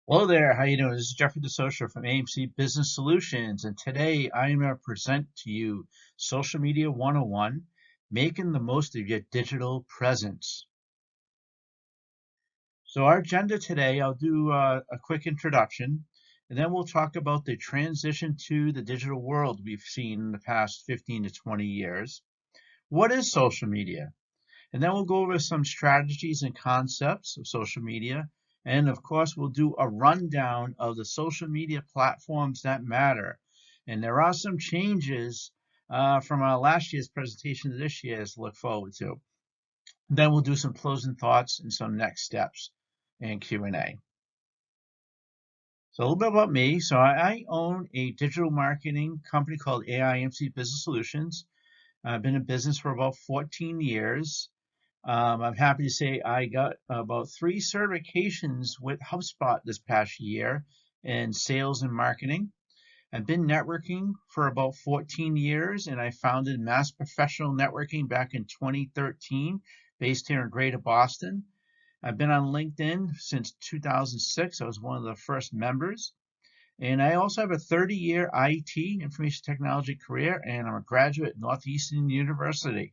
Hello there, how you doing? This is Jeffrey DeSocia from AIMC Business Solutions, and today I am going to present to you Social Media 101, making the most of your digital presence. So our agenda today, I'll do a quick introduction, and then we'll talk about the transition to the digital world we've seen in the past 15 to 20 years. What is social media? And then we'll go over some strategies and concepts of social media. And of course, we'll do a rundown of the social media platforms that matter. And there are some changes from our last year's presentation to this year's to look forward to. Then we'll do some closing thoughts and some next steps and Q&A. So a little bit about me. So I own a digital marketing company called AIMC Business Solutions. I've been in business for about 14 years. I'm happy to say I got about 3 certifications with HubSpot this past year in sales and marketing. I've been networking for about 14 years, and I founded Mass Professional Networking back in 2013, based here in Greater Boston. I've been on LinkedIn since 2006. I was one of the first members. And I also have a 30-year IT, information technology career, and I'm a graduate at Northeastern University.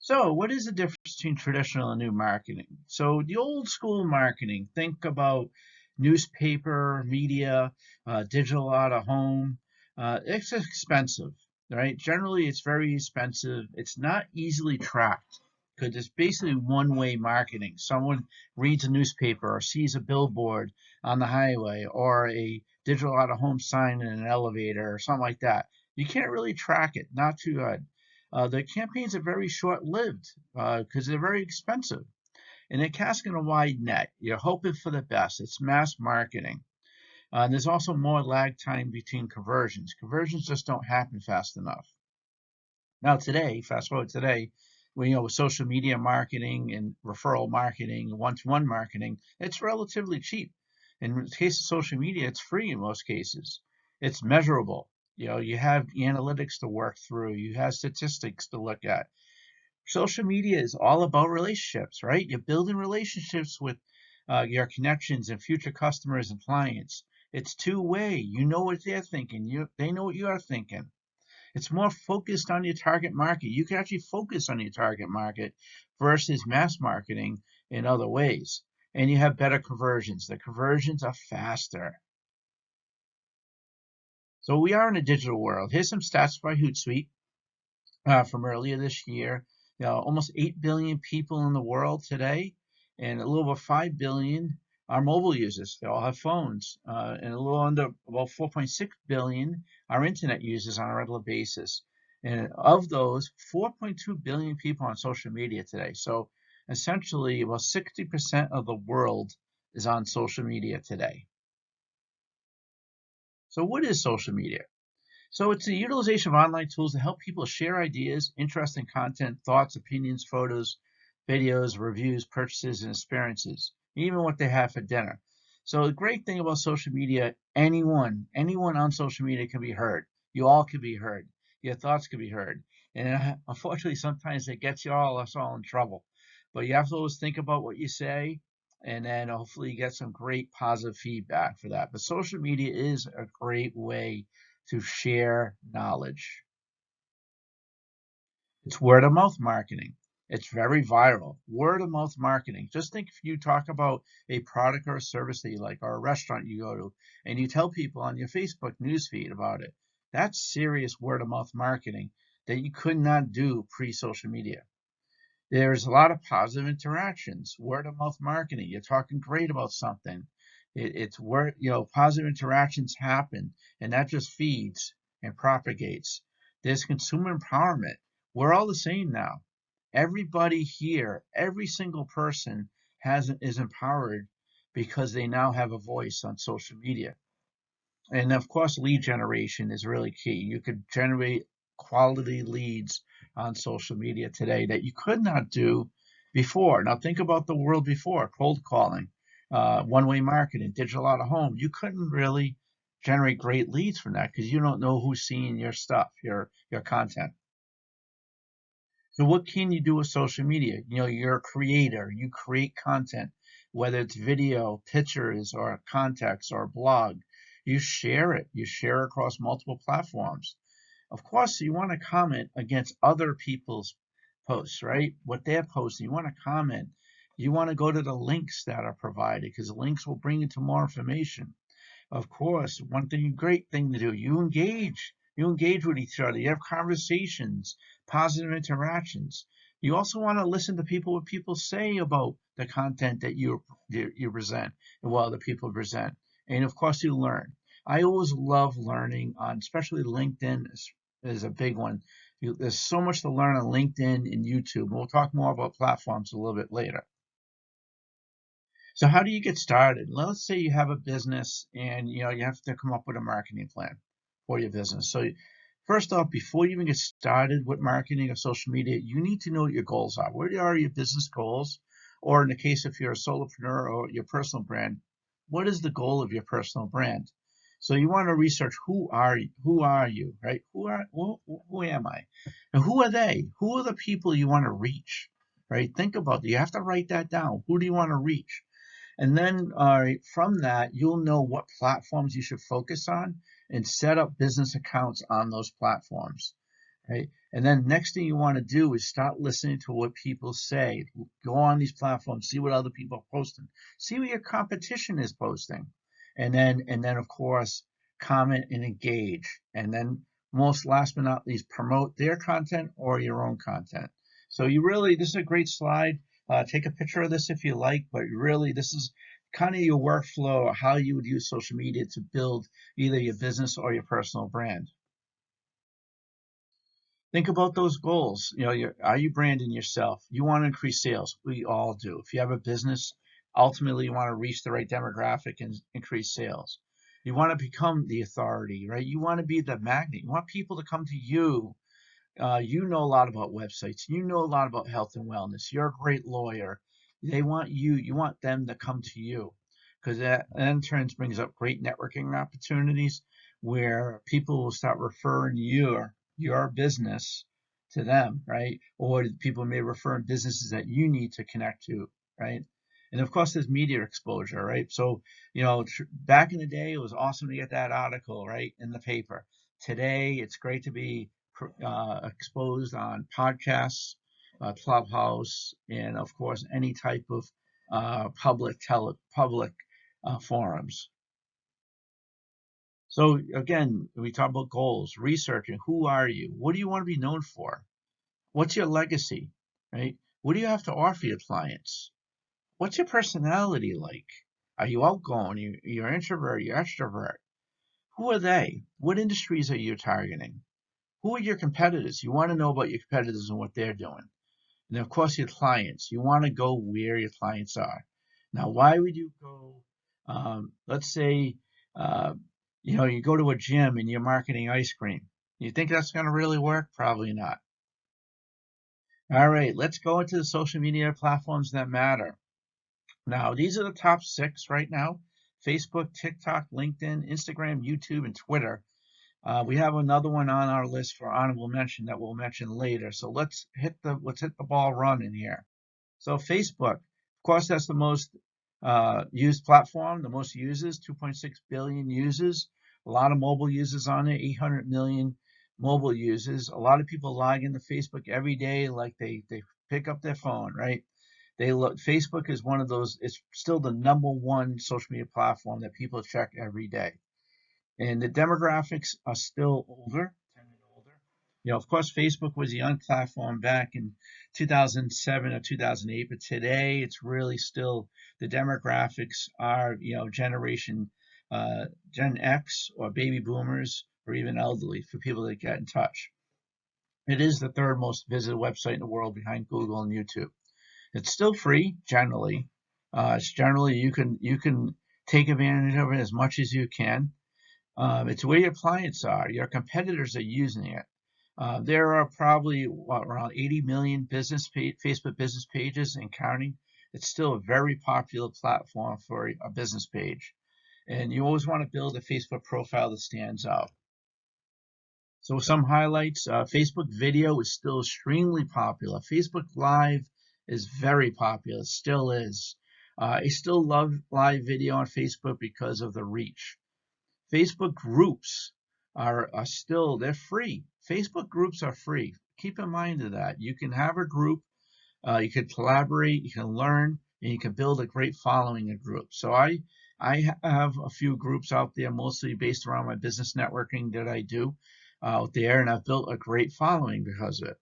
So, what is the difference between traditional and new marketing? So, the old school marketing, think about newspaper, media, digital out of home. It's expensive, right? Generally, it's very expensive. It's not easily tracked because it's basically one-way marketing. Someone reads a newspaper or sees a billboard on the highway or a digital out of home sign in an elevator or something like that. You can't really track it, not too good. The campaigns are very short-lived because they're very expensive. And they're casting a wide net. You're hoping for the best. It's mass marketing. There's also more lag time between conversions. Conversions just don't happen fast enough. Now today, fast forward today, with social media marketing and referral marketing, one-to-one marketing, it's relatively cheap. In the case of social media, it's free in most cases. It's measurable. You have analytics to work through. You have statistics to look at. Social media is all about relationships, right? You're building relationships with your connections and future customers and clients. It's two-way. You know what they're thinking. They know what you are thinking. It's more focused on your target market. You can actually focus on your target market versus mass marketing in other ways. And you have better conversions. The conversions are faster. So we are in a digital world. Here's some stats by Hootsuite from earlier this year. Almost 8 billion people in the world today, and a little over 5 billion are mobile users. They all have phones, and a little under about 4.6 billion are internet users on a regular basis. And of those, 4.2 billion people on social media today. So essentially, about 60% of the world is on social media today. So what is social media? So it's the utilization of online tools to help people share ideas, interesting content, thoughts, opinions, photos, videos, reviews, purchases, and experiences, even what they have for dinner. So the great thing about social media, anyone on social media can be heard. You all can be heard. Your thoughts can be heard. And unfortunately, sometimes it gets us all in trouble. But you have to always think about what you say, and then hopefully you get some great positive feedback for that. But social media is a great way to share knowledge. It's word of mouth marketing. It's very viral. Word of mouth marketing. Just think if you talk about a product or a service that you like or a restaurant you go to and you tell people on your Facebook newsfeed about it. That's serious word of mouth marketing that you could not do pre-social media. There's a lot of positive interactions, word of mouth marketing. You're talking great about something. It's where, positive interactions happen, and that just feeds and propagates. There's consumer empowerment. We're all the same now. Everybody here, every single person is empowered because they now have a voice on social media. And of course, lead generation is really key. You could generate quality leads on social media today that you could not do before. Now, think about the world before cold calling, one-way marketing, digital out of home. You couldn't really generate great leads from that because you don't know who's seeing your stuff, your content. So what can you do with social media? You're a creator, you create content, whether it's video, pictures, or context or blog. You share across multiple platforms. Of course, you want to comment against other people's posts, right? What they're posting, you want to comment. You want to go to the links that are provided because the links will bring you to more information. Of course, great thing to do, you engage. You engage with each other. You have conversations, positive interactions. You also want to listen to what people say about the content that you present and what other people present. And of course, you learn. I always love learning on, especially LinkedIn is a big one. There's so much to learn on LinkedIn and YouTube. We'll talk more about platforms a little bit later. So how do you get started? Let's say you have a business and you have to come up with a marketing plan for your business. So first off, before you even get started with marketing or social media, you need to know what your goals are. What are your business goals? Or in the case if you're a solopreneur or your personal brand, what is the goal of your personal brand? So you want to research who are you, right? Who am I? And who are they? Who are the people you want to reach? Right? Think about it. You have to write that down. Who do you want to reach? And then from that, you'll know what platforms you should focus on and set up business accounts on those platforms. Right? And then next thing you want to do is start listening to what people say. Go on these platforms, see what other people are posting, see what your competition is posting, and then of course comment and engage. And then most last but not least, promote their content or your own content. So this is a great slide. Take a picture of this if you like, but really this is kind of your workflow, how you would use social media to build either your business or your personal brand. Think about those goals. Are you branding yourself? You want to increase sales. We all do. If you have a business, ultimately you want to reach the right demographic and increase sales. You want to become the authority, right? You want to be the magnet. You want people to come to you. You know a lot about websites. You know a lot about health and wellness. You're a great lawyer. They want you. You want them to come to you because that in turn brings up great networking opportunities where people will start referring your business to them, right? Or people may refer businesses that you need to connect to, right? And of course, there's media exposure, right? So, back in the day, it was awesome to get that article, right, in the paper. Today, it's great to be exposed on podcasts, Clubhouse, and of course, any type of public forums. So again, we talk about goals, researching who are you, what do you want to be known for, what's your legacy, right? What do you have to offer your clients? What's your personality like? Are you outgoing? You're introvert? You're extrovert? Who are they? What industries are you targeting? Who are your competitors? You want to know about your competitors and what they're doing. And of course, your clients. You want to go where your clients are. Now, why would you go? Let's say, uh, you go to a gym and you're marketing ice cream. You think that's going to really work? Probably not. All right, let's go into the social media platforms that matter. Now, these are the top 6 right now: Facebook, TikTok, LinkedIn, Instagram, YouTube, and Twitter. We have another one on our list for honorable mention that we'll mention later. So let's hit the ball running here. So Facebook, of course, that's the most used platform, the most users, 2.6 billion users. A lot of mobile users on it, 800 million mobile users. A lot of people log into Facebook every day, like they pick up their phone, right? Facebook is one of those. It's still the #1 social media platform that people check every day. And the demographics are still older, 10 and older. Of course, Facebook was a young platform back in 2007 or 2008, but today it's really still the demographics are, generation Gen X or baby boomers or even elderly for people that get in touch. It is the 3rd most visited website in the world behind Google and YouTube. It's still free generally. It's generally you can take advantage of it as much as you can. It's where your clients are. Your competitors are using it. There are probably around 80 million Facebook business pages and counting. It's still a very popular platform for a business page. And you always want to build a Facebook profile that stands out. So some highlights, Facebook video is still extremely popular. Facebook Live is very popular, still is. I still love live video on Facebook because of the reach. Facebook groups are still, they're free. Facebook groups are free. Keep in mind of that. You can have a group, you can collaborate, you can learn, and you can build a great following in groups. So I have a few groups out there, mostly based around my business networking that I do out there, and I've built a great following because of it.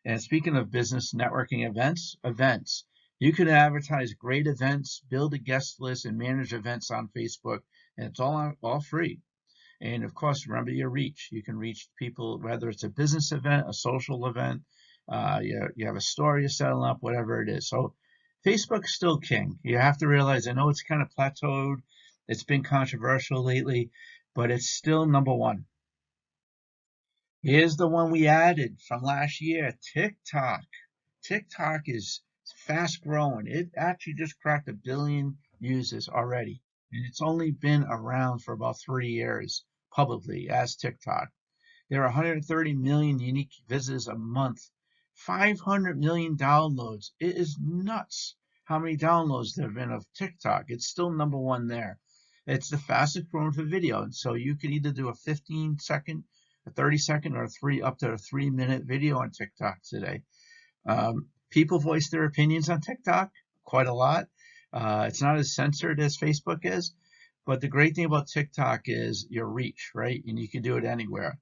And speaking of business networking events, you can advertise great events, build a guest list, and manage events on Facebook, and it's all free. And of course, remember your reach. You can reach people, whether it's a business event, a social event, you have a store you're setting up, whatever it is. So Facebook's still king. You have to realize, I know it's kind of plateaued. It's been controversial lately, but it's still number one. Here's the one we added from last year, TikTok. TikTok is fast growing. It actually just cracked 1 billion users already. And it's only been around for about 3 years publicly as TikTok. There are 130 million unique visitors a month, 500 million downloads. It is nuts how many downloads there have been of TikTok. It's still number one there. It's the fastest growing for video. And so you can either do a 15-second, a 30-second, or up to a 3-minute video on TikTok today. People voice their opinions on TikTok quite a lot. It's not as censored as Facebook is, but the great thing about TikTok is your reach, right? And you can do it anywhere.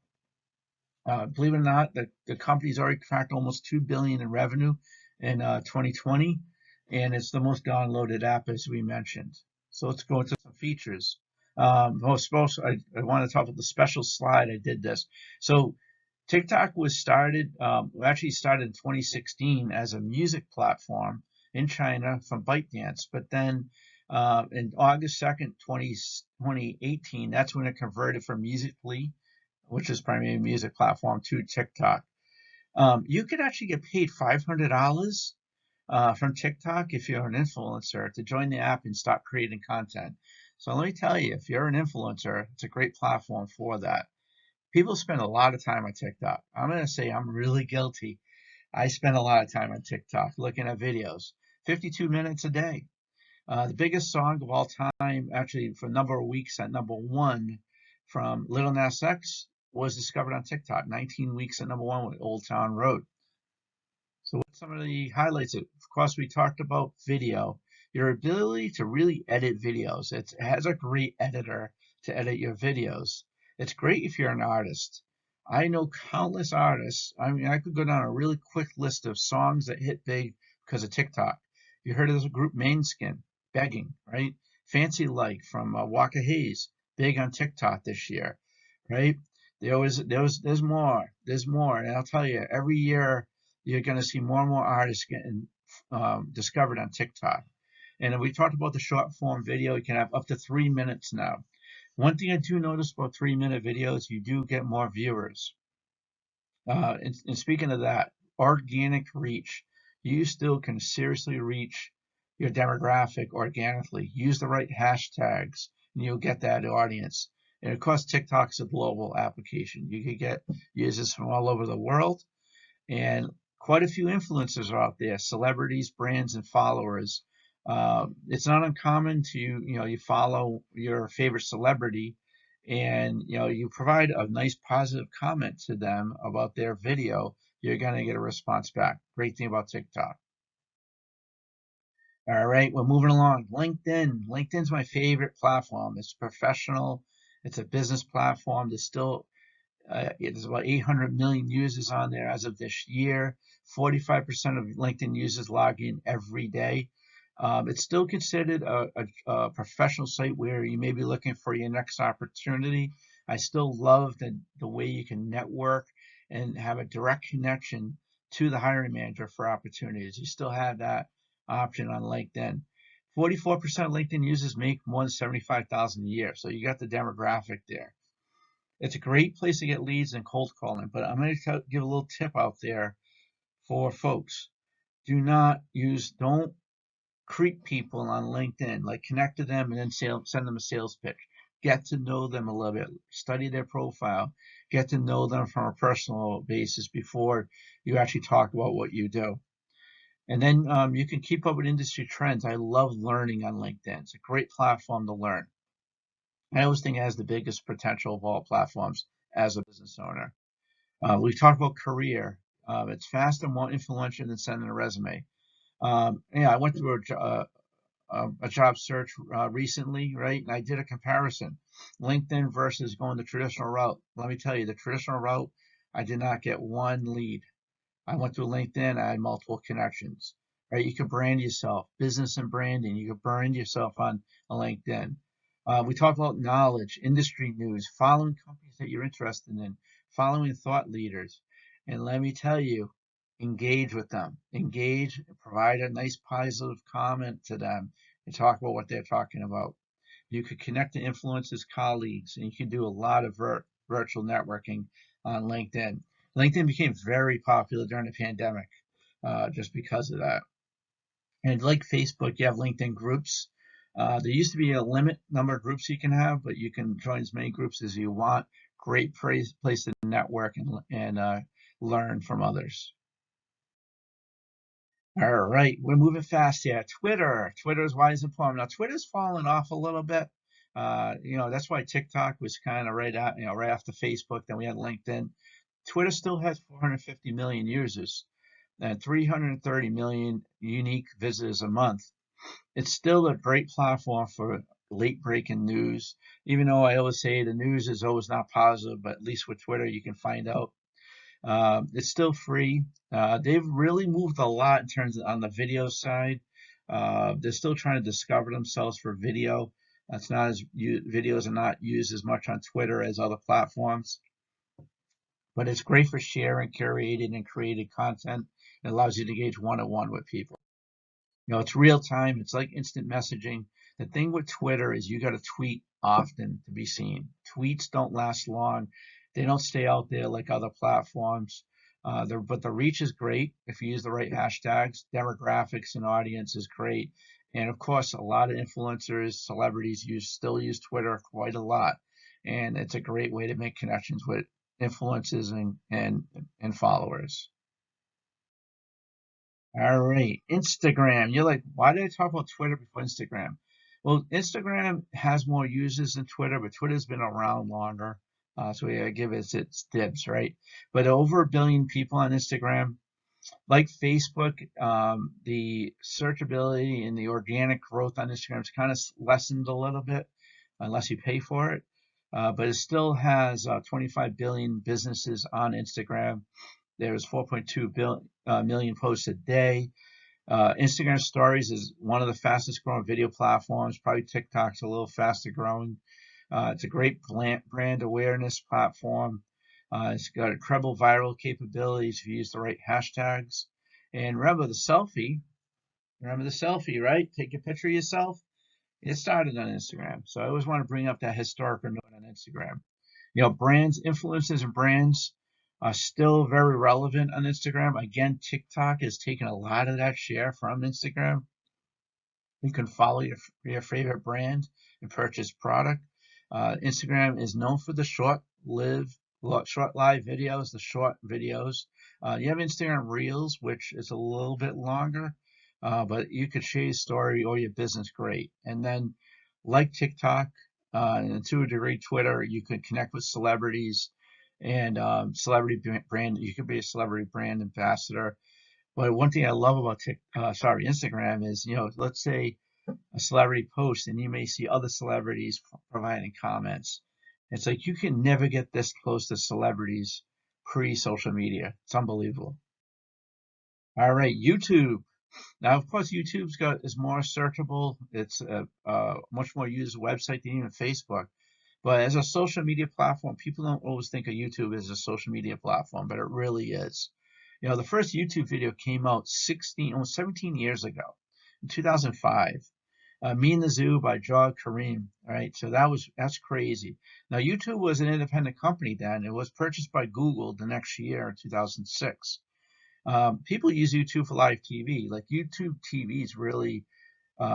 Believe it or not, the company's already cracked almost 2 billion in revenue in 2020, and it's the most downloaded app, as we mentioned. So let's go into some features. I want to talk about the special slide. I did this. So TikTok was actually started in 2016 as a music platform in China from ByteDance, but then in August 2nd, 2018, that's when it converted from Musical.ly, which is primarily a music platform, to TikTok. You could actually get paid $500 from TikTok if you're an influencer to join the app and start creating content. So let me tell you, if you're an influencer, it's a great platform for that. People spend a lot of time on TikTok. I'm going to say I'm really guilty. I spend a lot of time on TikTok looking at videos, 52 minutes a day. The biggest song of all time, actually for a number of weeks at number one from Lil Nas X, was discovered on TikTok. 19 weeks at number one with Old Town Road. So what's some of the highlights? Of course, we talked about video. Your ability to really edit videos. It has a great editor to edit your videos. It's great if you're an artist. I know countless artists. I mean, I could go down a really quick list of songs that hit big because of TikTok. You heard of this group Mainskin, Begging, right? Fancy Like from Walker Hayes, big on TikTok this year, right? There's more, and I'll tell you, every year you're going to see more and more artists getting discovered on TikTok. And we talked about the short form video. You can have up to 3 minutes now. One thing I do notice about 3-minute videos, you do get more viewers. And speaking of that, organic reach, you still can seriously reach your demographic organically. Use the right hashtags, and you'll get that audience. And of course, TikTok's a global application. You can get users from all over the world, and quite a few influencers are out there, celebrities, brands, and followers. It's not uncommon to, you follow your favorite celebrity, and you provide a nice positive comment to them about their video. You're going to get a response back. Great thing about TikTok. All right, we're moving along. LinkedIn. LinkedIn's my favorite platform. It's professional. It's a business platform. There's about 800 million users on there as of this year. 45% of LinkedIn users log in every day. It's still considered a professional site where you may be looking for your next opportunity. I still love the way you can network and have a direct connection to the hiring manager for opportunities. You still have that option on LinkedIn. 44% of LinkedIn users make more than 75,000 a year. So you got the demographic there. It's a great place to get leads and cold calling, but I'm going to give a little tip out there for folks. Don't creep people on LinkedIn, like connect to them and then send them a sales pitch. get to know them a little bit, study their profile, get to know them from a personal basis before you actually talk about what you do. And then you can keep up with industry trends. I love learning on LinkedIn. It's a great platform to learn. I always think it has the biggest potential of all platforms as a business owner. We've talked about career. It's faster, more influential than sending a resume. Yeah, I went through a job search recently, right? And I did a comparison, LinkedIn versus going the traditional route. Let me tell you, the traditional route, I did not get one lead. I went through LinkedIn. I had multiple connections, right? You can brand yourself, business and branding. You can brand yourself on LinkedIn. We talked about knowledge, industry news, following companies that you're interested in, following thought leaders. And let me tell you, engage with them, engage, provide a nice positive comment to them and talk about what they're talking about. You could connect to influencers, colleagues, and you can do a lot of virtual networking on LinkedIn. LinkedIn became very popular during the pandemic just because of that. And like Facebook, you have LinkedIn groups. There used to be a limit number of groups you can have, but you can join as many groups as you want. Great place to network and learn from others. All right, we're moving fast here. Twitter. Twitter is why it's important. Now, Twitter's fallen off a little bit. That's why TikTok was kind of right after Facebook. Then we had LinkedIn. Twitter still has 450 million users and 330 million unique visitors a month. It's still a great platform for late breaking news. Even though I always say the news is always not positive, but at least with Twitter, you can find out. It's still free. They've really moved a lot in terms of on the video side. They're still trying to discover themselves for video. That's not as videos are not used as much on Twitter as other platforms, but it's great for sharing, curated, and created content. It allows you to engage one-on-one with people. It's real time. It's like instant messaging. The thing with Twitter is you got to tweet often to be seen. Tweets don't last long. They don't stay out there like other platforms. But the reach is great if you use the right hashtags. Demographics and audience is great. And of course, a lot of influencers, celebrities still use Twitter quite a lot. And it's a great way to make connections with influencers and followers. All right, Instagram. You're like, why did I talk about Twitter before Instagram? Well, Instagram has more users than Twitter, but Twitter's been around longer. So we gotta give it its dibs, right? But over 1 billion people on Instagram. Like Facebook, the searchability and the organic growth on Instagram is kind of lessened a little bit, unless you pay for it. But it still has 25 billion businesses on Instagram. There's 4.2 million posts a day. Instagram Stories is one of the fastest growing video platforms. Probably TikTok's a little faster growing. It's a great brand awareness platform. It's got incredible viral capabilities if you use the right hashtags. And remember the selfie. Remember the selfie, right? Take a picture of yourself. It started on Instagram. So I always want to bring up that historical note on Instagram. Brands, influencers, and brands are still very relevant on Instagram. Again, TikTok has taken a lot of that share from Instagram. You can follow your favorite brand and purchase product. Instagram is known for the short live videos, the short videos. You have Instagram Reels, which is a little bit longer, but you could share your story or your business great. And then, like TikTok, and to a degree, Twitter, you can connect with celebrities and celebrity brand. You could be a celebrity brand ambassador. But one thing I love about Instagram is, let's say a celebrity post and you may see other celebrities providing comments. It's like you can never get this close to celebrities pre-social media. It's unbelievable. All right, YouTube. Now, of course, is more searchable. It's a much more used website than even Facebook. But as a social media platform, people don't always think of YouTube as a social media platform, but it really is. The first YouTube video came out almost 17 years ago, in 2005. Me in the Zoo by Jawed Karim. All right, so that's crazy. Now, YouTube was an independent company then. It was purchased by Google the next year, in 2006. People use YouTube for live TV. Like YouTube TV is really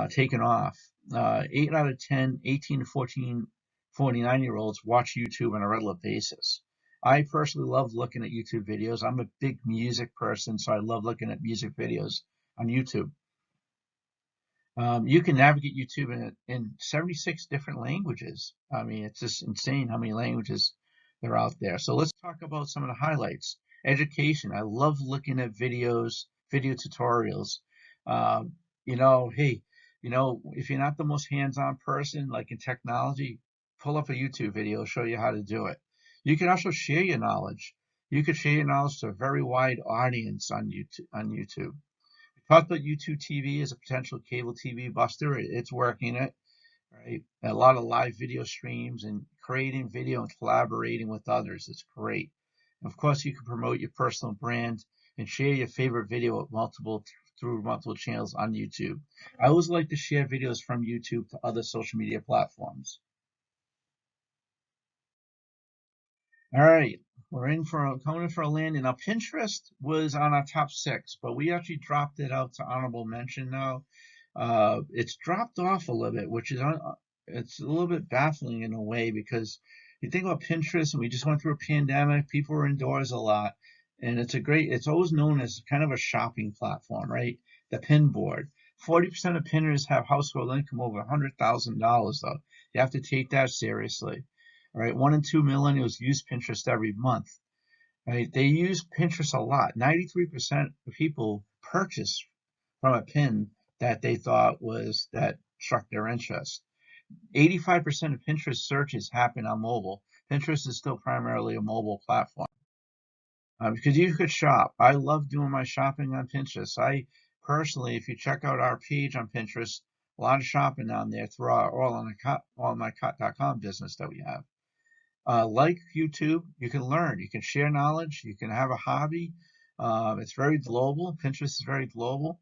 taken off. 8 out of 10, 18 to 14 49-year-olds watch YouTube on a regular basis. I personally love looking at YouTube videos. I'm a big music person, so I love looking at music videos on YouTube. You can navigate YouTube in 76 different languages. I mean, it's just insane how many languages there are out there. So let's talk about some of the highlights. Education. I love looking at videos, video tutorials. Um, hey, if you're not the most hands-on person, like in technology, pull up a YouTube video, show you how to do it. You can also share your knowledge. You could share your knowledge to a very wide audience on YouTube. Talked about YouTube TV as a potential cable TV buster. It's working it, right? A lot of live video streams and creating video and collaborating with others. It's great. And of course, you can promote your personal brand and share your favorite video through multiple channels on YouTube. I always like to share videos from YouTube to other social media platforms. All right, coming in for a landing. Now Pinterest was on our top 6, but we actually dropped it out to honorable mention now. It's dropped off a little bit, which is it's a little bit baffling in a way because you think about Pinterest, and we just went through a pandemic. People were indoors a lot, and it's always known as kind of a shopping platform, right? The pin board. 40% of pinners have household income over $100,000, though. You have to take that seriously. All right, 1 in 2 millennials use Pinterest every month. Right, they use Pinterest a lot. 93% of people purchase from a pin that they thought that struck their interest. 85% of Pinterest searches happen on mobile. Pinterest is still primarily a mobile platform because you could shop. I love doing my shopping on Pinterest. I personally, if you check out our page on Pinterest, a lot of shopping on there through our allmycot.com business that we have. Like YouTube, you can learn, you can share knowledge, you can have a hobby. It's very global. Pinterest is very global.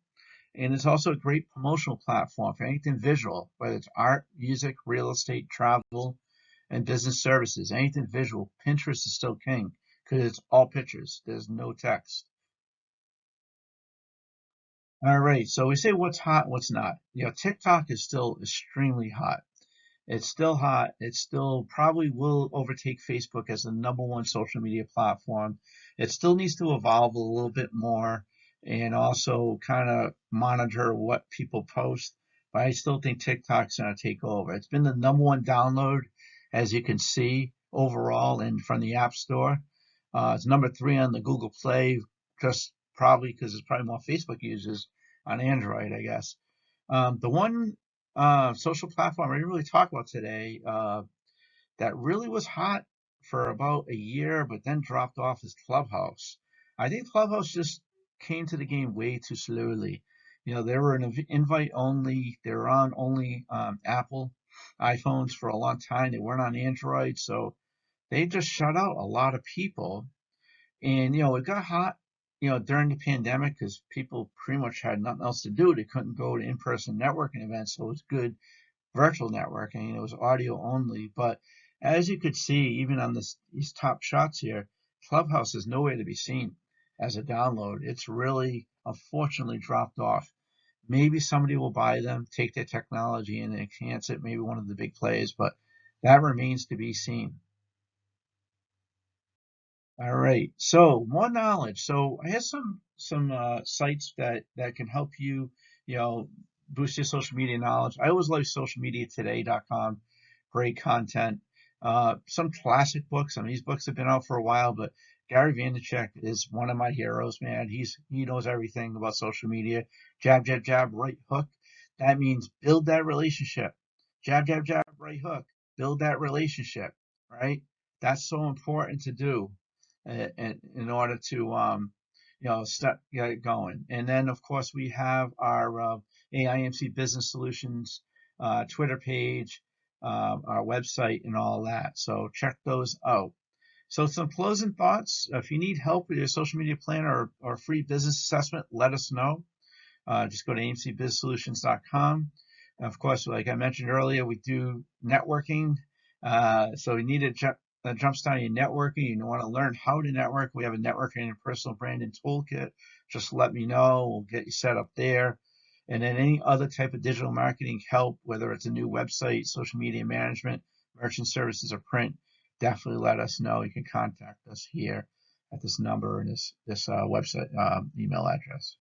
And it's also a great promotional platform for anything visual, whether it's art, music, real estate, travel, and business services. Anything visual, Pinterest is still king because it's all pictures. There's no text. All right, so we say what's hot, what's not. TikTok is still extremely hot. It's still hot. It still probably will overtake Facebook as the #1 social media platform. It still needs to evolve a little bit more and also kind of monitor what people post. But I still think TikTok's going to take over. It's been the #1 download, as you can see, overall and from the App Store. It's #3 on the Google Play, just probably because it's probably more Facebook users on Android, I guess. The one social platform I didn't really talk about today that really was hot for about a year, but then dropped off is Clubhouse. I think Clubhouse just came to the game way too slowly. They were an invite only. They were on only Apple iPhones for a long time. They weren't on Android, so they just shut out a lot of people. And it got hot, during the pandemic because people pretty much had nothing else to do. They couldn't go to in-person networking events, so it was good virtual networking. It was audio only. But as you could see, even on these top shots here, Clubhouse is nowhere to be seen as a download. It's really, unfortunately, dropped off. Maybe somebody will buy them, take their technology and enhance it, maybe one of the big players, but that remains to be seen. All right. So more knowledge. So I have some sites that can help you, boost your social media knowledge. I always like socialmediatoday.com. Great content. Some classic books. I mean, these books have been out for a while, but Gary Vaynerchuk is one of my heroes, man. He knows everything about social media. Jab, jab, jab, right hook. That means build that relationship. Jab, jab, jab, right hook. Build that relationship, right? That's so important to do in order to get it going. And then of course we have our AIMC Business Solutions Twitter page, our website, and all that. So check those out. So some closing thoughts. If you need help with your social media plan or free business assessment, let us know. Just go to amcbusinesssolutions.com. Of course, like I mentioned earlier, we do networking. So you need to jumpstart your networking. You want to learn how to network. We have a networking and personal branding toolkit. Just let me know. We'll get you set up there. And then any other type of digital marketing help, whether it's a new website, social media management, merchant services or print, definitely let us know. You can contact us here at this number and this website email address.